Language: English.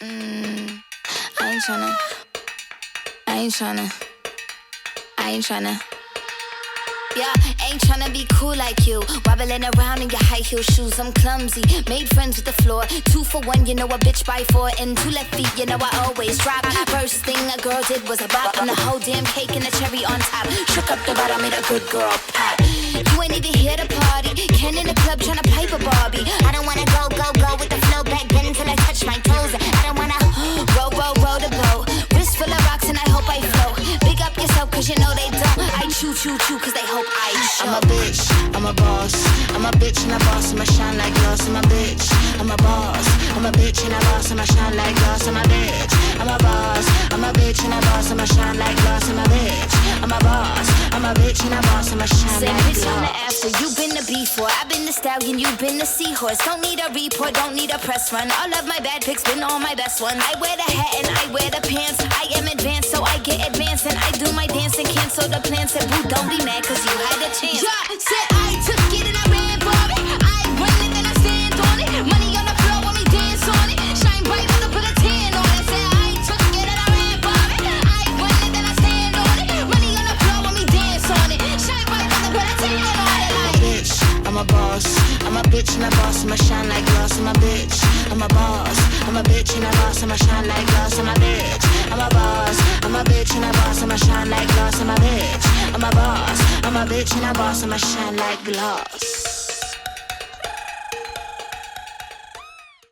I ain't tryna. Yeah, ain't tryna be cool like you. Wobbling around in your high heel shoes, I'm clumsy. Made friends with the floor. 2 for 1, you know a bitch by 4. And 2 left feet, you know I always drop. First thing a girl did was a bop. And the whole damn cake and the cherry on top. Shook up the bottom, made a good girl pop. You ain't even here to party. Ken in the club tryna pipe a Barbie. I don't wanna go with the flow back then until I touch my toes. I don't wanna roll the boat. Wrist full of rocks and I hope I float. Big up yourself cause you know they don't. I chew cause they hope I show. I'm a bitch, I'm a boss. I'm a bitch and a boss, I'ma shine like glass. I'm a bitch, I'm a boss. I'm a bitch and a boss, I'ma shine like glass. I'm a bitch, I'm a boss. I'm a bitch and a boss, I'ma shine like glass. I'm a bitch, I'm a boss. I'm a bitch and a boss, I'ma shine like glass. Bitch on the after, you been the before. I've been the stallion, you been the seahorse. Don't need a report, don't need a press run. All of my bad pics been all my best ones. I wear the hat and I wear the pants. I am advanced, so I get advanced. And I do my dance and cancel the plans. Said boo, don't be mad cause you had a chance. Yeah, said I took it and I ran for it. I run it and I stand on it. Money on the floor when we dance on it. Shine bright when I put a 10 on it. Said I took it and I ran for it. I run it and I stand on it. Money on the floor when we dance on it. Shine bright when I put a 10 on it. I'm a bitch, I'm a boss. I'm a bitch and a boss, I'ma shine like glass. I'm a bitch, I'm a boss. I'm a bitch and a boss, I'ma shine like glass. I'm a bitch, I'm a boss. I'm a bitch and a boss, I'ma shine like glass. I'm a bitch, I'm a boss. I'm a bitch and a boss, I'ma shine like glass.